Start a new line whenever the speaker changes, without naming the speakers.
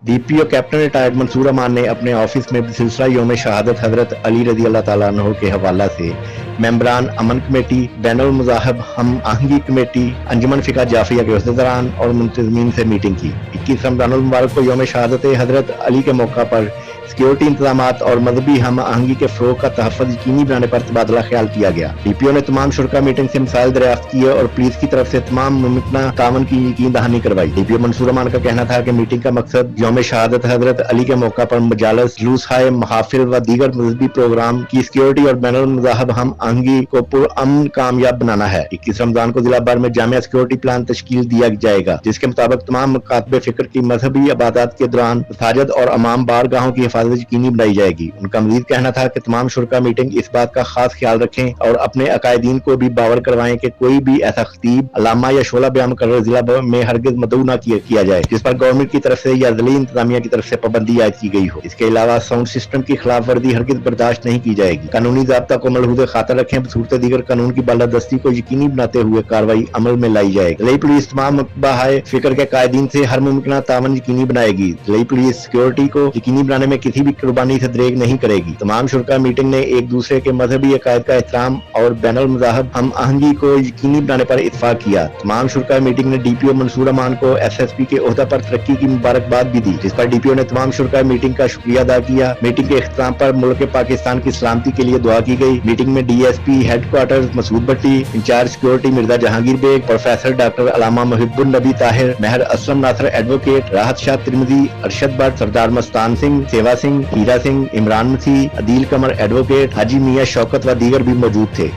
DPO captain retired Mansoor अमान ने अपने office में सिलसिला यौम शहादत हजरत अली रजी अल्लाह ताला अन्हु के हवाला से मेंबरान अमन कमेटी, बैनुल मुजाहिब हम आहंगी कमेटी, अंजुमन फिका जाफिया के उहदेदारान और मुंतजमीन से मीटिंग की। 21 रमजानुल मुबारक को यौम शहादत हजरत अली के मौका पर सिक्योरिटी इंतजामात और मजहबी हम आहंगी के फ़रोग़ का तहफ़्फ़ुज़ यकीनी बनाने पर तबादला ख्याल किया गया। DPO ने तमाम शुरका मीटिंग से मसाइल दरियाफ्त किए और पुलिस की तरफ से तमाम मुमकिन तावन की यकीन दहानी करवाई। DPO मंसूर अमान का कहना था कि मीटिंग का मकसद यौम शहादत हजरत अली के मौका पर मजालस, जुलूस हाय, महाफिल व दीगर मजहबी प्रोग्राम की सिक्योरिटी और बैनुल मुजाहिब हम आहंगी को पुरअमन कामयाब बनाना है। 21 रमजान को जिला भर में जामिया सिक्योरिटी प्लान तश्कील दिया जाएगा, जिसके मुताबिक तमाम मकातबे फिक्र की मजहबी इबादत के दौरान मसाजिद और अमाम बारगाहों की हिफाजत यकीनी बनाई जाएगी। उनका मजीद कहना था कि तमाम शुरका मीटिंग इस बात का खास ख्याल रखें और अपने अकायदीन को भी बावर करवाएं कि कोई भी ऐसा खतीब, अलामा या शोला बयान मुकर्रर जिला में हरगिज मदऊ न किया जाए जिस पर गवर्नमेंट की तरफ से या ज़िली इंतजामिया की तरफ से पाबंदी आयद की गई हो। इसके अलावा साउंड सिस्टम की खिलाफ वर्जी हरगिज बर्दाश्त नहीं की जाएगी। कानूनी ज़ाब्ता को मलहूज़ खातर रखें, बसूरत दीगर कानून की बालादस्ती को यकीनी बनाते हुए कार्रवाई अमल में लाई जाएगी। ज़िली पुलिस तमाम मकबाहाए फिक्र के कायदीन से हर मुमकिन तावन यकीनी बनाएगी। ज़िली पुलिस सिक्योरिटी को यकीनी बनाने में किसी भी कुर्बानी से दरेग नहीं करेगी। तमाम शुरका मीटिंग ने एक दूसरे के मजहबी अकायद का एहतराम और बैनुल मुजाहिब हम आहंगी को यकीनी बनाने पर इत्तफाक किया। तमाम शुरका मीटिंग ने DPO मंसूर अमान को SSP के ओहदा पर तरक्की की मुबारकबाद भी दी, जिस पर DPO ने तमाम शुरका मीटिंग का शुक्रिया अदा किया। मीटिंग के इख्तिताम पर मुल्क पाकिस्तान की सलामती के लिए दुआ की गई। मीटिंग में DSP headquarter Masood Bhatti, incharge security Mirza Jahangir Baig, professor doctor Allama Muhibbun Nabi Tahir, Mehar Aslam Nasar advocate, Rahat Shah Tirmizi, Arshad Bhatt, Sardar Mastan Singh, Sewa Singh, Heera Singh, Imran Masih, Adeel Qamar advocate, Haji Mian Shaukat व दीगर भी मौजूद थे।